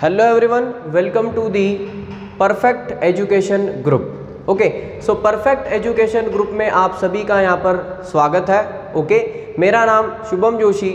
Hello everyone, welcome to the perfect education group. Okay, so perfect education group में आप सभी का यहाँ पर स्वागत है। ओके, मेरा नाम शुभम जोशी।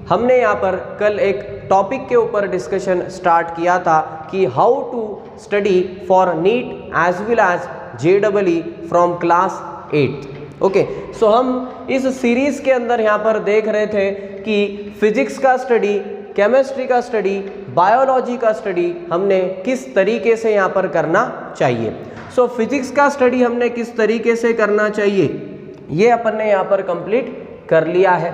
हमने यहाँ पर कल एक टॉपिक के ऊपर डिस्कशन स्टार्ट किया था कि how to study for NEET as well as JEE from class 8। Okay, so हम इस सीरीज के अंदर यहाँ पर देख रहे थे कि फिजिक्स का स्टडी, केमिस्ट्री का स्टडी, बायोलॉजी का स्टडी हमने किस तरीके से यहाँ पर करना चाहिए। सो फिजिक्स का स्टडी हमने किस तरीके से करना चाहिए ये अपन ने यहाँ पर कंप्लीट कर लिया है।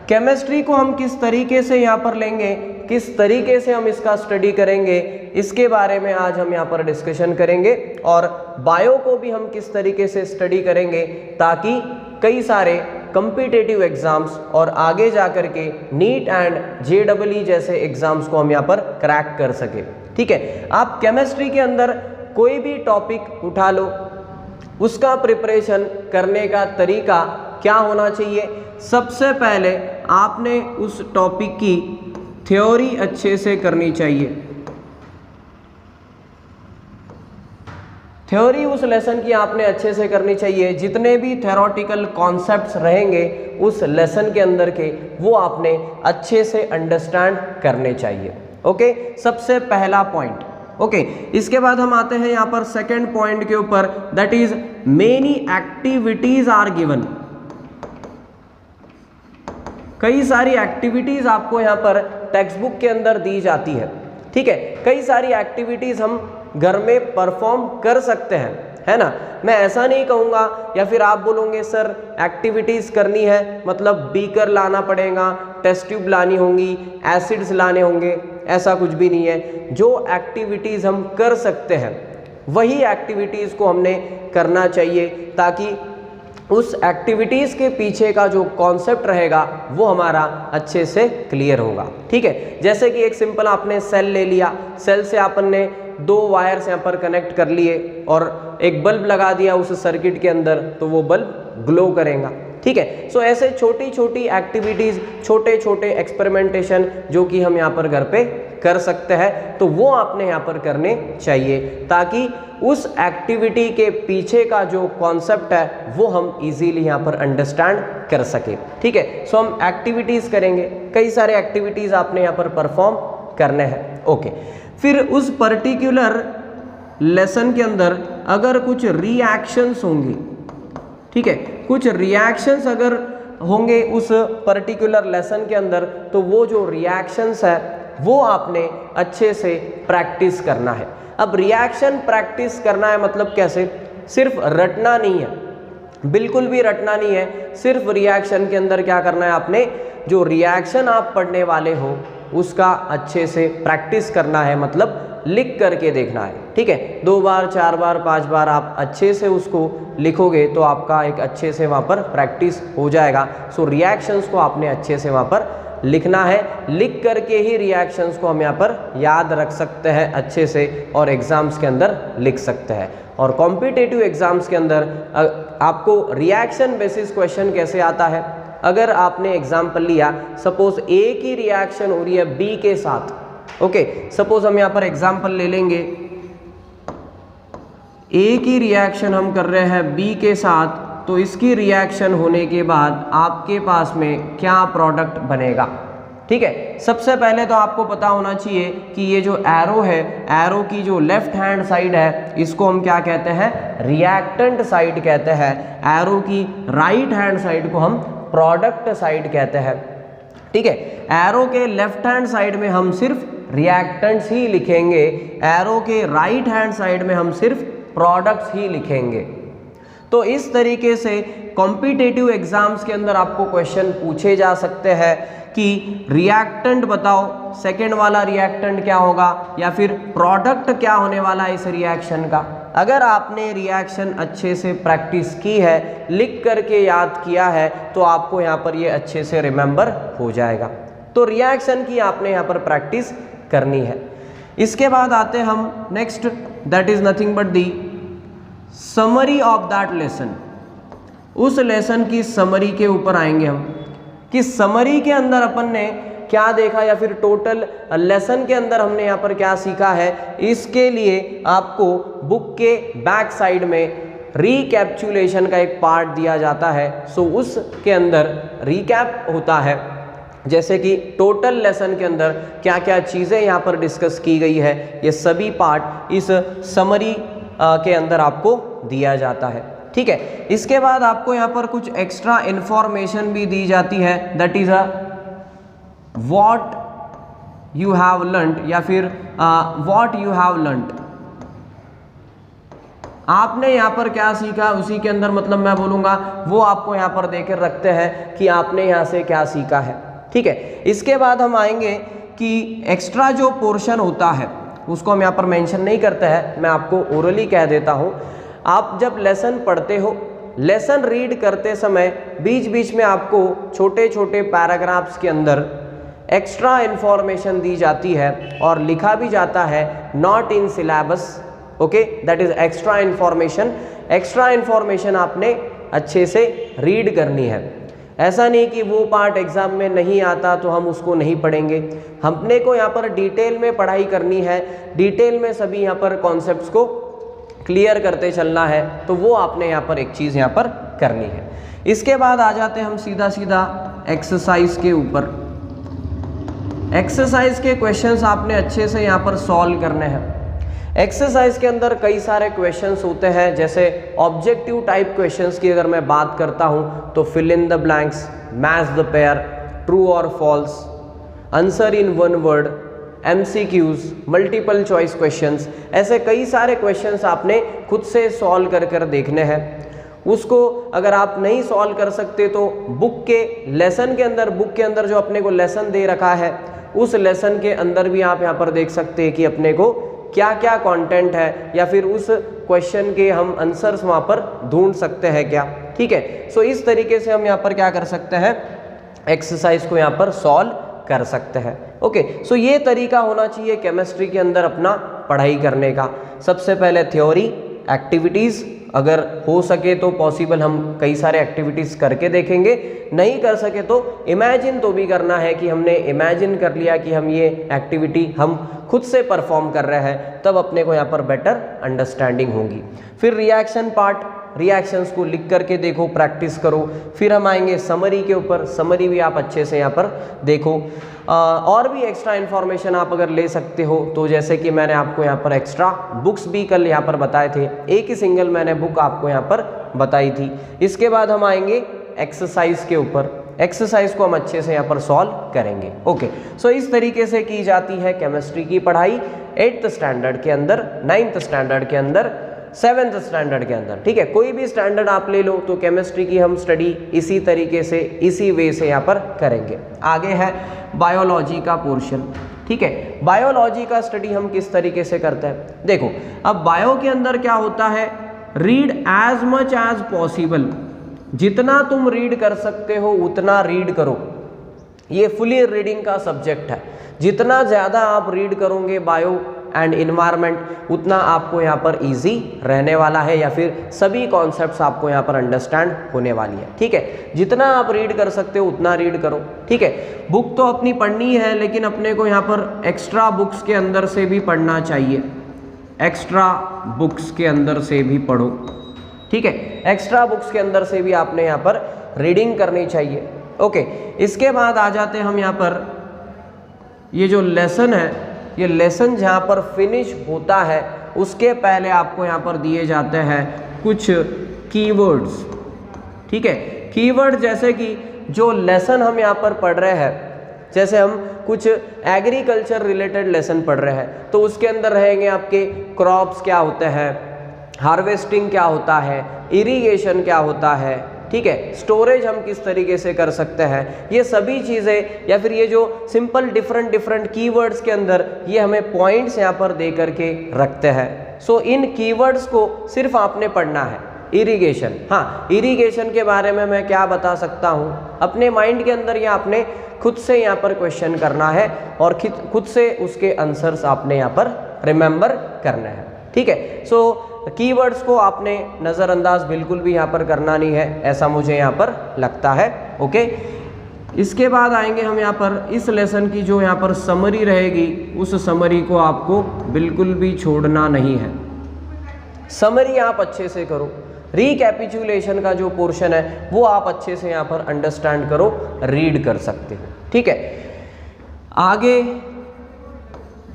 केमिस्ट्री को हम किस तरीके से यहाँ पर लेंगे, किस तरीके से हम इसका स्टडी करेंगे, इसके बारे में आज हम यहाँ पर डिस्कशन करेंगे। और बायो को भी हम किस तरीके से स्टडी करेंगे ताकि कई सारे कॉम्पिटिटिव एग्जाम्स और आगे जा कर के नीट एंड JEE जैसे एग्जाम्स को हम यहाँ पर क्रैक कर सके। ठीक है, आप केमिस्ट्री के अंदर कोई भी टॉपिक उठा लो, उसका प्रिपरेशन करने का तरीका क्या होना चाहिए। सबसे पहले आपने उस टॉपिक की थ्योरी अच्छे से करनी चाहिए। थ्योरी उस लेसन की आपने अच्छे से करनी चाहिए। जितने भी थ्योरेटिकल कॉन्सेप्ट्स रहेंगे उस लेसन के अंदर के, वो आपने अच्छे से अंडरस्टैंड करने चाहिए। ओके, सबसे पहला पॉइंट। ओके, इसके बाद हम आते हैं यहाँ पर सेकंड पॉइंट के ऊपर, that is many activities are given. कई सारी एक्टिविटीज आपको यहाँ पर टेक्स्ट बुक के अंदर दी जाती है। ठीक है, कई सारी एक्टिविटीज हम घर में परफॉर्म कर सकते हैं, है ना। मैं ऐसा नहीं कहूँगा, या फिर आप बोलोगे सर एक्टिविटीज़ करनी है मतलब बीकर लाना पड़ेगा, टेस्ट ट्यूब लानी होंगी, एसिड्स लाने होंगे, ऐसा कुछ भी नहीं है। जो एक्टिविटीज़ हम कर सकते हैं वही एक्टिविटीज़ को हमने करना चाहिए ताकि उस एक्टिविटीज़ के पीछे का जो कॉन्सेप्ट रहेगा वो हमारा अच्छे से क्लियर होगा। ठीक है, जैसे कि एक सिंपल आपने सेल ले लिया, सेल से आपन ने दो वायर्स यहाँ पर कनेक्ट कर लिए और एक बल्ब लगा दिया उस सर्किट के अंदर, तो वो बल्ब ग्लो करेगा। ठीक है, सो ऐसे छोटी छोटी एक्टिविटीज़, छोटे छोटे एक्सपेरिमेंटेशन जो कि हम यहाँ पर घर पे कर सकते हैं, तो वो आपने यहाँ पर करने चाहिए ताकि उस एक्टिविटी के पीछे का जो कॉन्सेप्ट है वो हम इजीली यहाँ पर अंडरस्टैंड कर सके। ठीक है, सो हम एक्टिविटीज़ करेंगे, कई सारे एक्टिविटीज़ आपने यहाँ पर परफॉर्म करने हैं। ओके, फिर उस पर्टिकुलर लेसन के अंदर अगर कुछ रिएक्शंस होंगी, ठीक है, कुछ रिएक्शंस अगर होंगे उस पर्टिकुलर लेसन के अंदर, तो वो जो रिएक्शंस है वो आपने अच्छे से प्रैक्टिस करना है। अब रिएक्शन प्रैक्टिस करना है मतलब कैसे, सिर्फ रटना नहीं है, बिल्कुल भी रटना नहीं है। सिर्फ रिएक्शन के अंदर क्या करना है, आपने जो रिएक्शन आप पढ़ने वाले हो उसका अच्छे से प्रैक्टिस करना है, मतलब लिख करके देखना है। ठीक है, 2 बार 4 बार 5 बार आप अच्छे से उसको लिखोगे तो आपका एक अच्छे से वहाँ पर प्रैक्टिस हो जाएगा। सो रिएक्शंस को आपने अच्छे से वहाँ पर लिखना है, लिख करके ही रिएक्शंस को हम यहाँ पर याद रख सकते हैं अच्छे से और एग्ज़ाम्स के अंदर लिख सकते हैं। और कॉम्पिटिटिव एग्ज़ाम्स के अंदर आपको रिएक्शन बेसिस क्वेश्चन कैसे आता है, अगर आपने एग्जाम्पल लिया, सपोज ए की रिएक्शन हो रही है बी के साथ। ओके, सपोज हम यहाँ पर एग्जाम्पल ले लेंगे, ए की रिएक्शन हम कर रहे हैं बी के साथ, तो इसकी रिएक्शन होने के बाद आपके पास में क्या प्रोडक्ट बनेगा। ठीक है, सबसे पहले तो आपको पता होना चाहिए कि ये जो एरो है, एरो की जो लेफ्ट हैंड साइड है इसको हम क्या कहते हैं, रिएक्टेंट साइड कहते हैं। एरो की राइट हैंड साइड को हम प्रोडक्ट साइड कहते हैं। ठीक है, एरो के लेफ्ट हैंड साइड में हम सिर्फ रिएक्टेंट्स ही लिखेंगे, एरो के राइट हैंड साइड में हम सिर्फ प्रोडक्ट्स ही लिखेंगे। तो इस तरीके से कॉम्पिटिटिव एग्जाम्स के अंदर आपको क्वेश्चन पूछे जा सकते हैं कि रिएक्टेंट बताओ, सेकेंड वाला रिएक्टेंट क्या होगा, या फिर प्रोडक्ट क्या होने वाला है इस रिएक्शन का। अगर आपने रिएक्शन अच्छे से प्रैक्टिस की है, लिख करके याद किया है, तो आपको यहाँ पर ये अच्छे से रिमेंबर हो जाएगा। तो रिएक्शन की आपने यहाँ पर प्रैक्टिस करनी है। इसके बाद आते हम next, that is nothing but the summary of that lesson. उस लेसन की समरी के ऊपर आएंगे हम कि समरी के अंदर अपन ने क्या देखा या फिर टोटल लेसन के अंदर हमने यहाँ पर क्या सीखा है, इसके लिए आपको बुक के बैक साइड में रिकैप्चुलेशन का एक पार्ट दिया जाता है। सो उसके अंदर रिकैप होता है, जैसे कि टोटल लेसन के अंदर क्या क्या चीज़ें यहाँ पर डिस्कस की गई है, ये सभी पार्ट इस समरी के अंदर आपको दिया जाता है। ठीक है, इसके बाद आपको यहाँ पर कुछ एक्स्ट्रा इंफॉर्मेशन भी दी जाती है, that is a what you have learned या फिर व्हाट यू हैव लर्नड, आपने यहाँ पर क्या सीखा, उसी के अंदर मतलब मैं बोलूँगा वो आपको यहाँ पर देकर रखते हैं कि आपने यहाँ से क्या सीखा है। ठीक है, इसके बाद हम आएंगे कि एक्स्ट्रा जो पोर्शन होता है उसको हम यहाँ पर मेंशन नहीं करते हैं, मैं आपको ओरली कह देता हूँ। आप जब लेसन पढ़ते हो, लेसन रीड करते समय बीच बीच में आपको छोटे छोटे पैराग्राफ्स के अंदर एक्स्ट्रा इंफॉर्मेशन दी जाती है और लिखा भी जाता है not in syllabus. Okay, that is extra information. Extra information आपने अच्छे से रीड करनी है। ऐसा नहीं कि वो पार्ट एग्जाम में नहीं आता तो हम उसको नहीं पढ़ेंगे, हमने को यहाँ पर डिटेल में पढ़ाई करनी है, डिटेल में सभी यहाँ पर कॉन्सेप्ट्स को क्लियर करते चलना है, तो वो आपने यहाँ पर एक चीज़ यहाँ पर करनी है। इसके बाद आ जाते हैं हम सीधा सीधा एक्सरसाइज के ऊपर। एक्सरसाइज के क्वेश्चंस आपने अच्छे से यहाँ पर सॉल्व करने हैं। एक्सरसाइज के अंदर कई सारे क्वेश्चंस होते हैं, जैसे ऑब्जेक्टिव टाइप क्वेश्चंस की अगर मैं बात करता हूँ तो fill in the blanks, match the pair, true और false, answer in one word, MCQs, multiple choice questions, ऐसे कई सारे क्वेश्चंस आपने खुद से सॉल्व कर कर देखने हैं। उसको अगर आप नहीं सॉल्व कर सकते तो बुक के लेसन के अंदर, बुक के अंदर जो अपने को लेसन दे रखा है उस लेसन के अंदर भी आप यहाँ पर देख सकते हैं कि अपने को क्या क्या कंटेंट है या फिर उस क्वेश्चन के हम आंसर्स वहाँ पर ढूंढ सकते हैं क्या। ठीक है, सो इस तरीके से हम यहाँ पर क्या कर सकते हैं, एक्सरसाइज को यहाँ पर सॉल्व कर सकते हैं। ओके, सो ये तरीका होना चाहिए केमिस्ट्री के अंदर अपना पढ़ाई करने का। सबसे पहले थ्योरी, एक्टिविटीज़, अगर हो सके तो पॉसिबल हम कई सारे एक्टिविटीज़ करके देखेंगे, नहीं कर सके तो इमेजिन तो भी करना है कि हमने इमेजिन कर लिया कि हम ये एक्टिविटी हम खुद से परफॉर्म कर रहे हैं, तब अपने को यहाँ पर बेटर अंडरस्टैंडिंग होगी। फिर रिएक्शन पार्ट, रिएक्शंस को लिख करके देखो, प्रैक्टिस करो। फिर हम आएंगे समरी के ऊपर, समरी भी आप अच्छे से यहाँ पर देखो। और भी एक्स्ट्रा इन्फॉर्मेशन आप अगर ले सकते हो तो जैसे कि मैंने आपको यहाँ पर एक्स्ट्रा बुक्स भी कल यहाँ पर बताए थे, एक ही सिंगल मैंने बुक आपको यहाँ पर बताई थी। इसके बाद हम आएंगे एक्सरसाइज के ऊपर, एक्सरसाइज को हम अच्छे से यहाँ पर सॉल्व करेंगे। ओके, सो इस तरीके से की जाती है केमिस्ट्री की पढ़ाई 8th स्टैंडर्ड के अंदर, 9th स्टैंडर्ड के अंदर, 7th स्टैंडर्ड के अंदर। ठीक है, कोई भी स्टैंडर्ड आप ले लो तो केमिस्ट्री की हम स्टडी इसी तरीके से, इसी वे से यहाँ पर करेंगे। आगे है बायोलॉजी का पोर्शन। ठीक है, बायोलॉजी का स्टडी हम किस तरीके से करते हैं, देखो अब बायो के अंदर क्या होता है, read as much as possible, जितना तुम रीड कर सकते हो उतना रीड करो। ये फुली रीडिंग का सब्जेक्ट है, जितना ज़्यादा आप रीड करोगे बायो एंड इन्वायरमेंट उतना आपको यहाँ पर इजी रहने वाला है, या फिर सभी कॉन्सेप्ट्स आपको यहाँ पर अंडरस्टैंड होने वाली है। ठीक है, जितना आप रीड कर सकते हो उतना रीड करो। ठीक है, बुक तो अपनी पढ़नी है, लेकिन अपने को यहाँ पर एक्स्ट्रा बुक्स के अंदर से भी पढ़ना चाहिए, एक्स्ट्रा बुक्स के अंदर से भी पढ़ो। ठीक है, एक्स्ट्रा बुक्स के अंदर से भी आपने यहाँ पर रीडिंग करनी चाहिए। ओके, इसके बाद आ जाते हैं हम यहाँ पर, ये जो लेसन है, ये लेसन जहाँ पर फिनिश होता है उसके पहले आपको यहाँ पर दिए जाते हैं कुछ कीवर्ड्स। ठीक है, कीवर्ड जैसे कि जो लेसन हम यहाँ पर पढ़ रहे हैं, जैसे हम कुछ एग्रीकल्चर रिलेटेड लेसन पढ़ रहे हैं तो उसके अंदर रहेंगे आपके क्रॉप्स क्या होते हैं, हार्वेस्टिंग क्या होता है, इरिगेशन क्या होता है, ठीक है, स्टोरेज हम किस तरीके से कर सकते हैं, ये सभी चीज़ें, या फिर ये जो सिंपल डिफरेंट कीवर्ड्स के अंदर ये हमें पॉइंट्स यहाँ पर दे करके रखते हैं। सो इन कीवर्ड्स को सिर्फ आपने पढ़ना है। इरिगेशन, हाँ, इरिगेशन के बारे में मैं क्या बता सकता हूँ, अपने माइंड के अंदर या आपने खुद से यहाँ पर क्वेश्चन करना है और खुद से उसके आंसर्स आपने यहाँ पर रिमेंबर करने हैं। ठीक है, सो कीवर्ड्स को आपने नज़रअंदाज बिल्कुल भी यहाँ पर करना नहीं है, ऐसा मुझे यहाँ पर लगता है। ओके, इसके बाद आएंगे हम यहाँ पर इस लेसन की जो यहाँ पर समरी रहेगी, उस समरी को आपको बिल्कुल भी छोड़ना नहीं है। समरी आप अच्छे से करो, रिकैपिचुलेशन का जो पोर्शन है वो आप अच्छे से यहाँ पर अंडरस्टैंड करो, रीड कर सकते हो। ठीक है, आगे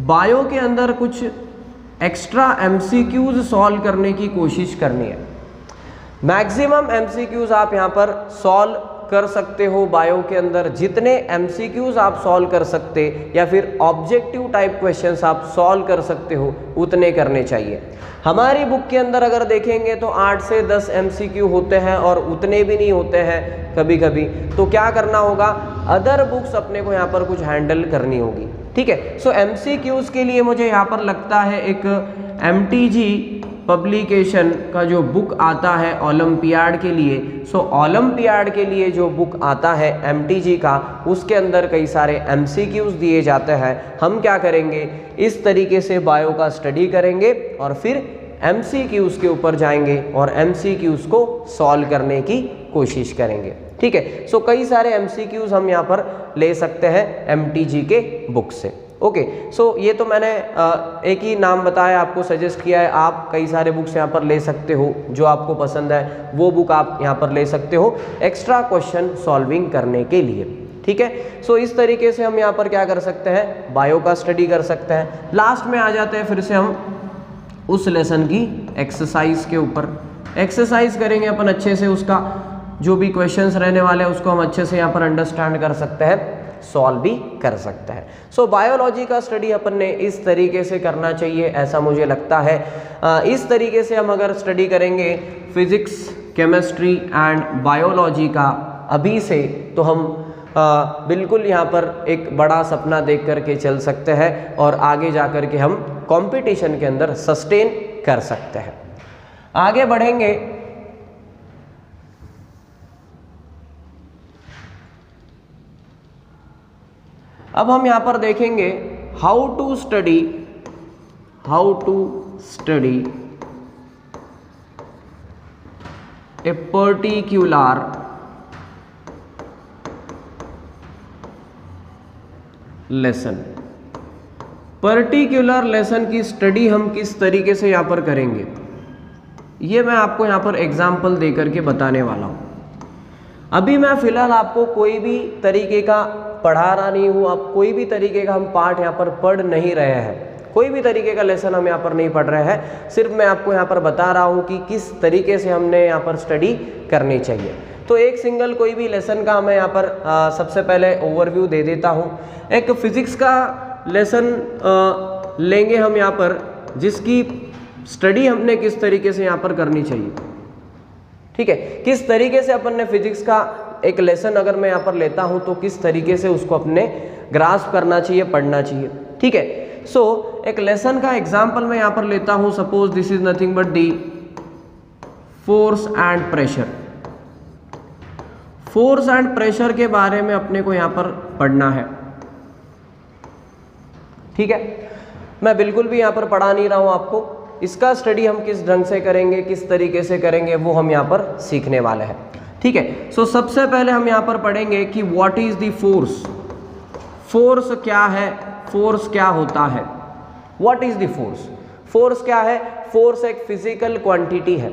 बायो के अंदर कुछ एक्स्ट्रा एमसीक्यूज सॉल्व करने की कोशिश करनी है। मैक्सिमम एमसीक्यूज आप यहाँ पर सॉल्व कर सकते हो बायो के अंदर। जितने एमसीक्यूज आप सॉल्व कर सकते या फिर ऑब्जेक्टिव टाइप क्वेश्चंस आप सॉल्व कर सकते हो उतने करने चाहिए। हमारी बुक के अंदर अगर देखेंगे तो 8 से 10 एमसीक्यू होते हैं और उतने भी नहीं होते हैं कभी कभी। तो क्या करना होगा, अदर बुक्स अपने को यहाँ पर कुछ हैंडल करनी होगी। ठीक है, सो एमसीक्यूज के लिए मुझे यहाँ पर लगता है एक एमटीजी पब्लिकेशन का जो बुक आता है ओलंपियाड के लिए, सो ओलंपियाड के लिए जो बुक आता है एमटीजी का, उसके अंदर कई सारे एमसीक्यूज दिए जाते हैं। हम क्या करेंगे, इस तरीके से बायो का स्टडी करेंगे और फिर एमसीक्यूज के ऊपर जाएंगे और एमसीक्यूज को सॉल्व करने की कोशिश करेंगे। ठीक है, सो कई सारे एमसीक्यूज हम यहाँ पर ले सकते हैं एमटीजी के बुक से। ओके, सो ये तो मैंने एक ही नाम बताया, आपको सजेस्ट किया है। आप कई सारे बुक्स यहाँ पर ले सकते हो, जो आपको पसंद है वो बुक आप यहाँ पर ले सकते हो एक्स्ट्रा क्वेश्चन सॉल्विंग करने के लिए। ठीक है, सो इस तरीके से हम यहाँ पर क्या कर सकते हैं, बायो का स्टडी कर सकते हैं। लास्ट में आ जाते हैं फिर से हम उस लेसन की एक्सरसाइज के ऊपर। एक्सरसाइज करेंगे अपन अच्छे से, उसका जो भी क्वेश्चंस रहने वाले हैं उसको हम अच्छे से यहाँ पर अंडरस्टैंड कर सकते हैं, सॉल्व भी कर सकते हैं। सो बायोलॉजी का स्टडी अपन ने इस तरीके से करना चाहिए, ऐसा मुझे लगता है। इस तरीके से हम अगर स्टडी करेंगे फिजिक्स, केमिस्ट्री एंड बायोलॉजी का अभी से, तो हम बिल्कुल यहाँ पर एक बड़ा सपना देख करके चल सकते हैं और आगे जा कर के हम कंपटीशन के अंदर सस्टेन कर सकते हैं। आगे बढ़ेंगे, अब हम यहाँ पर देखेंगे how to study a particular lesson. Particular lesson की स्टडी हम किस तरीके से यहाँ पर करेंगे, ये मैं आपको यहाँ पर एग्जाम्पल दे करके बताने वाला हूँ। अभी मैं फिलहाल आपको कोई भी तरीके का पढ़ा रहा नहीं हूँ, आप कोई भी तरीके का हम पार्ट यहाँ पर पढ़ नहीं रहे हैं, कोई भी तरीके का लेसन हम यहाँ पर नहीं पढ़ रहे हैं। सिर्फ मैं आपको यहाँ पर बता रहा हूँ कि किस तरीके से हमने यहाँ पर स्टडी करनी चाहिए। तो एक सिंगल कोई भी लेसन का मैं यहाँ पर सबसे पहले ओवरव्यू दे देता हूँ। एक फिजिक्स का लेसन लेंगे हम यहाँ पर, जिसकी स्टडी हमने किस तरीके से यहाँ पर करनी चाहिए। ठीक है, किस तरीके से अपन ने फिजिक्स का एक लेसन अगर मैं यहाँ पर लेता हूँ तो किस तरीके से उसको अपने ग्रास्प करना चाहिए, पढ़ना चाहिए। ठीक है, सो एक लेसन का एग्जाम्पल मैं यहाँ पर लेता हूँ। Suppose this is nothing but the force and pressure. Force and pressure के बारे में अपने को यहाँ पर पढ़ना है। ठीक है, मैं बिल्कुल भी यहाँ पर पढ़ा नहीं रहा हूँ आपको। इसका स्टडी हम किस ढंग से करेंगे, किस तरीके से करेंगे, वो हम यहाँ पर सीखने वाले हैं। ठीक है, सो सबसे पहले हम यहाँ पर पढ़ेंगे कि what is the force. Force क्या है, फोर्स क्या होता है, what is the force. Force क्या है, फोर्स एक फिजिकल क्वांटिटी है।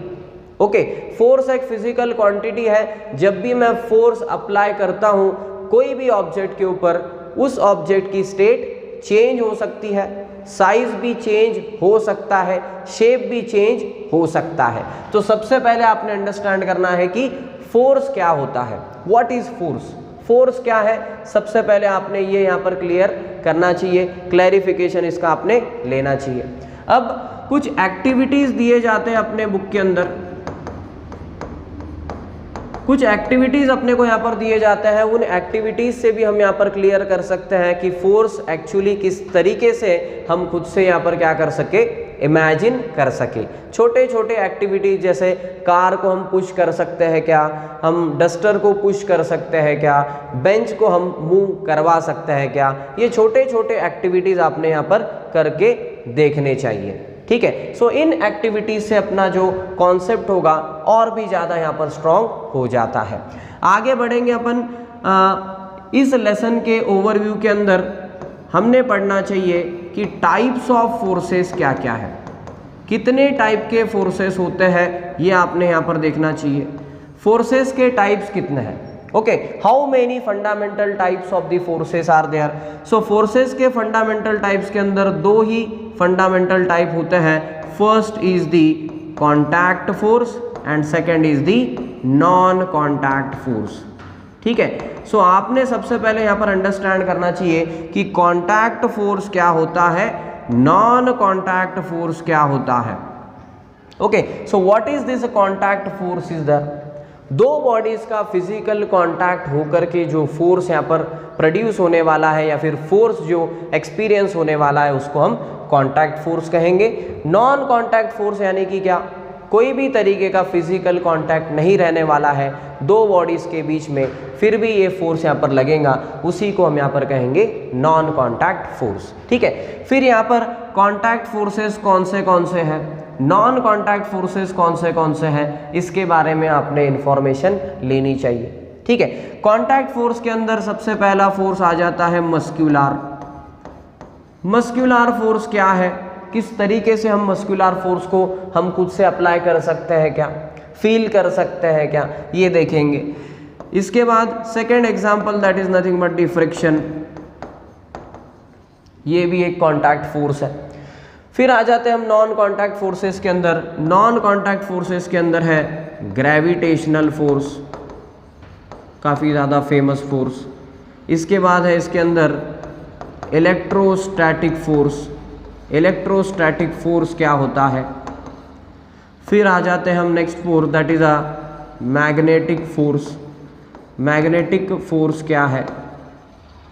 ओके, फोर्स एक फिजिकल क्वांटिटी है। जब भी मैं फोर्स अप्लाई करता हूं कोई भी ऑब्जेक्ट के ऊपर, उस ऑब्जेक्ट की स्टेट चेंज हो सकती है, साइज भी चेंज हो सकता है, शेप भी चेंज हो सकता है। तो सबसे पहले आपने अंडरस्टैंड करना है कि फोर्स क्या होता है, व्हाट इज फोर्स। फोर्स क्या है, सबसे पहले आपने ये यहाँ पर क्लियर करना चाहिए, क्लैरिफिकेशन इसका आपने लेना चाहिए। अब कुछ एक्टिविटीज दिए जाते हैं अपने बुक के अंदर, कुछ एक्टिविटीज अपने को यहाँ पर दिए जाते हैं। उन एक्टिविटीज से भी हम यहाँ पर क्लियर कर सकते हैं कि फोर्स एक्चुअली किस तरीके से हम खुद से यहाँ पर क्या कर सके, इमेजिन कर सके। छोटे छोटे एक्टिविटीज जैसे कार को हम पुश कर सकते हैं क्या, हम डस्टर को पुश कर सकते हैं क्या, बेंच को हम मूव करवा सकते हैं क्या, ये छोटे छोटे एक्टिविटीज आपने यहाँ पर करके देखने चाहिए। ठीक है, सो इन एक्टिविटीज से अपना जो कॉन्सेप्ट होगा और भी ज़्यादा यहाँ पर स्ट्रॉन्ग हो जाता है। आगे बढ़ेंगे अपन इस लेसन के ओवरव्यू के अंदर हमने पढ़ना चाहिए कि टाइप्स ऑफ फोर्सेस क्या क्या है, कितने टाइप के फोर्सेस होते हैं ये आपने यहाँ पर देखना चाहिए। फोर्सेस के टाइप्स कितने हैं, okay, how many fundamental types of the forces are there. So forces के फंडामेंटल टाइप्स के अंदर दो ही फंडामेंटल टाइप होते हैं, first is the contact force and second is the non contact force. ठीक है, सो आपने सबसे पहले यहाँ पर अंडरस्टैंड करना चाहिए कि कॉन्टैक्ट फोर्स क्या होता है, नॉन कॉन्टैक्ट फोर्स क्या होता है। Okay, so what is this contact force is that दो बॉडीज का फिजिकल कांटेक्ट होकर के जो फोर्स यहाँ पर प्रोड्यूस होने वाला है या फिर फोर्स जो एक्सपीरियंस होने वाला है उसको हम कांटेक्ट फोर्स कहेंगे। नॉन कांटेक्ट फोर्स यानी कि क्या, कोई भी तरीके का फिजिकल कांटेक्ट नहीं रहने वाला है दो बॉडीज के बीच में, फिर भी ये फोर्स यहाँ पर लगेगा, उसी को हम यहाँ पर कहेंगे नॉन कांटेक्ट फोर्स। ठीक है, फिर यहाँ पर कांटेक्ट फोर्सेस कौन से हैं, नॉन कांटेक्ट फोर्सेस कौन से हैं, इसके बारे में आपने इंफॉर्मेशन लेनी चाहिए। ठीक है, कांटेक्ट फोर्स के अंदर सबसे पहला फोर्स आ जाता है मस्क्यूलर। मस्क्यूलर फोर्स क्या है, किस तरीके से हम मस्क्यूलर फोर्स को हम खुद से अप्लाई कर सकते हैं, क्या फील कर सकते हैं क्या, ये देखेंगे। इसके बाद second example that is nothing but the friction, ये भी एक कांटेक्ट फोर्स है। फिर आ जाते हैं हम नॉन कांटेक्ट फोर्सेस के अंदर। नॉन कांटेक्ट फोर्सेस के अंदर है ग्रेविटेशनल फोर्स, काफ़ी ज़्यादा फेमस फोर्स। इसके बाद है इसके अंदर इलेक्ट्रोस्टैटिक फोर्स। इलेक्ट्रोस्टैटिक फोर्स क्या होता है। फिर आ जाते हैं हम next force that is a magnetic force. Magnetic force क्या है,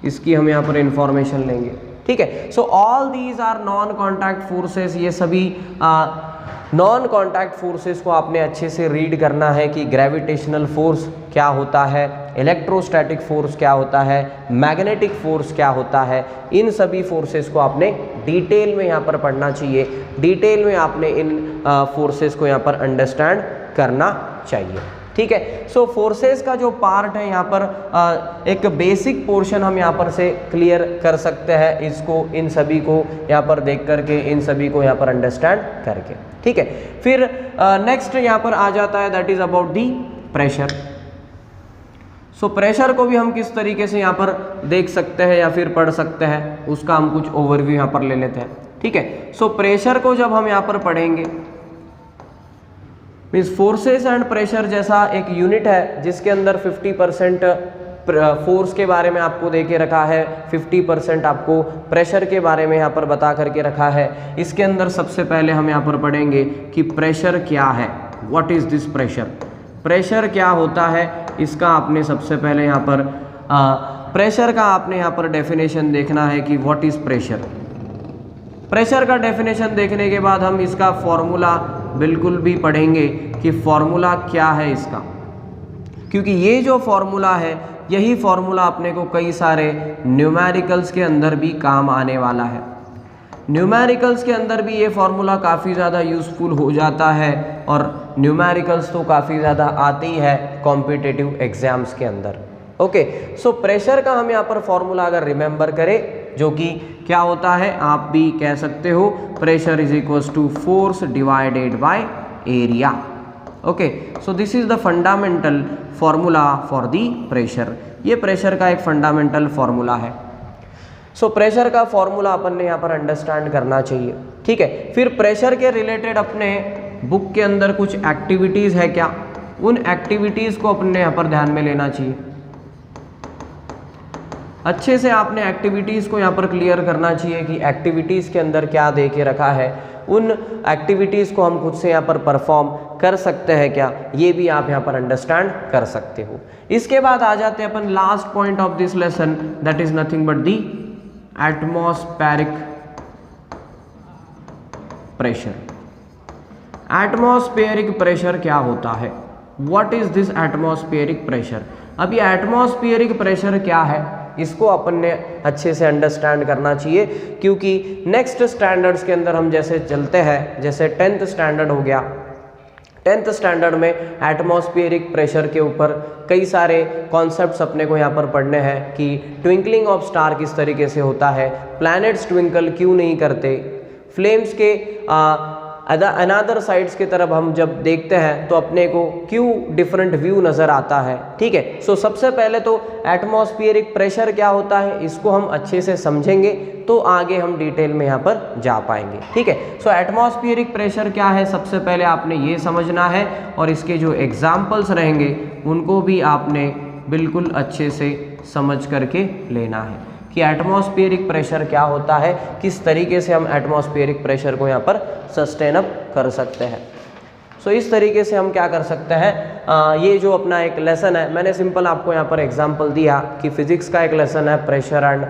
इसकी हम यहाँ पर इंफॉर्मेशन लेंगे। ठीक है, so all these are non contact forces. ये सभी नॉन कॉन्टैक्ट फोर्सेस को आपने अच्छे से रीड करना है कि ग्रेविटेशनल फोर्स क्या होता है, इलेक्ट्रोस्टैटिक फोर्स क्या होता है, मैग्नेटिक फोर्स क्या होता है। इन सभी फोर्सेस को आपने डिटेल में यहाँ पर पढ़ना चाहिए, डिटेल में आपने इन फोर्सेस को यहाँ पर अंडरस्टैंड करना चाहिए। ठीक है, सो फोर्सेस का जो पार्ट है यहाँ पर एक बेसिक पोर्शन हम यहाँ पर से क्लियर कर सकते हैं, इसको इन सभी को यहाँ पर देख करके, इन सभी को यहाँ पर अंडरस्टैंड करके। ठीक है, फिर नेक्स्ट यहाँ पर आ जाता है that is about the pressure. So pressure को भी हम किस तरीके से यहाँ पर देख सकते हैं या फिर पढ़ सकते हैं, उसका हम कुछ ओवरव्यू यहाँ पर ले लेते हैं। ठीक है, सो प्रेशर को जब हम यहाँ पर पढ़ेंगे, मीन्स फोर्सेस एंड प्रेशर जैसा एक यूनिट है जिसके अंदर 50% फोर्स के बारे में आपको दे के रखा है, 50% आपको प्रेशर के बारे में यहाँ पर बता करके रखा है। इसके अंदर सबसे पहले हम यहाँ पर पढ़ेंगे कि प्रेशर क्या है, what is this pressure. Pressure क्या होता है, इसका आपने सबसे पहले यहाँ पर प्रेशर का आपने यहाँ पर डेफिनेशन देखना है कि व्हाट इज प्रेशर। प्रेशर का डेफिनेशन देखने के बाद हम इसका फॉर्मूला बिल्कुल भी पढ़ेंगे कि फॉर्मूला क्या है इसका, क्योंकि ये जो फॉर्मूला है यही फॉर्मूला अपने को कई सारे न्यूमेरिकल्स के अंदर भी काम आने वाला है। न्यूमेरिकल्स के अंदर भी ये फॉर्मूला काफ़ी ज़्यादा यूज़फुल हो जाता है और न्यूमेरिकल्स तो काफ़ी ज़्यादा आते ही है कॉम्पिटिटिव एग्जाम्स के अंदर। ओके, सो प्रेशर का हम यहाँ पर फॉर्मूला अगर रिमेंबर करें, जो कि क्या होता है, आप भी कह सकते हो pressure is equals to force divided by area. Okay, so this is the fundamental formula for the pressure. ये प्रेशर का एक फंडामेंटल फॉर्मूला है। सो प्रेशर का फॉर्मूला अपन ने यहाँ पर अंडरस्टैंड करना चाहिए। ठीक है, फिर प्रेशर के रिलेटेड अपने बुक के अंदर कुछ एक्टिविटीज़ है क्या, उन एक्टिविटीज़ को अपने यहाँ पर ध्यान में लेना चाहिए। अच्छे से आपने एक्टिविटीज़ को यहाँ पर क्लियर करना चाहिए कि एक्टिविटीज़ के अंदर क्या दे के रखा है, उन एक्टिविटीज़ को हम खुद से यहाँ पर परफॉर्म कर सकते हैं क्या, ये भी आप यहाँ पर अंडरस्टैंड कर सकते हो। इसके बाद आ जाते हैं अपन last point of this lesson that is nothing but the atmospheric pressure. Atmospheric pressure क्या होता है, what is this atmospheric pressure. अब ये एटमॉस्फेरिक प्रेशर क्या है, इसको अपन ने अच्छे से अंडरस्टैंड करना चाहिए, क्योंकि नेक्स्ट स्टैंडर्ड्स के अंदर हम जैसे चलते हैं, जैसे 10th स्टैंडर्ड हो गया, 10th स्टैंडर्ड में एटमॉस्फेरिक प्रेशर के ऊपर कई सारे कॉन्सेप्ट्स अपने को यहाँ पर पढ़ने हैं कि ट्विंकलिंग ऑफ स्टार किस तरीके से होता है, प्लैनेट्स ट्विंकल क्यों नहीं करते, फ्लेम्स के अनदर साइड्स की तरफ हम जब देखते हैं तो अपने को क्यों डिफरेंट व्यू नज़र आता है। ठीक है, सो सबसे पहले तो एटमॉस्फेरिक प्रेशर क्या होता है इसको हम अच्छे से समझेंगे तो आगे हम डिटेल में यहाँ पर जा पाएंगे। ठीक है, सो एटमॉस्फेरिक प्रेशर क्या है सबसे पहले आपने ये समझना है और इसके जो एग्जाम्पल्स रहेंगे उनको भी आपने बिल्कुल अच्छे से समझ करके लेना है कि एटमॉस्फेरिक प्रेशर क्या होता है, किस तरीके से हम एटमॉस्फेरिक प्रेशर को यहाँ पर सस्टेन अप कर सकते हैं। सो इस तरीके से हम क्या कर सकते हैं, ये जो अपना एक लेसन है मैंने सिंपल आपको यहाँ पर एग्जांपल दिया कि फिजिक्स का एक लेसन है pressure and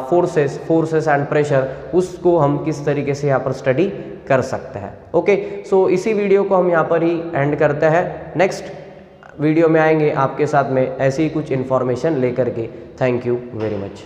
forces and pressure, उसको हम किस तरीके से यहाँ पर स्टडी कर सकते हैं। ओके, सो इसी वीडियो को हम यहाँ पर ही एंड करते हैं, नेक्स्ट वीडियो में आएंगे आपके साथ में ऐसी ही कुछ इन्फॉर्मेशन लेकर के। Thank you very much.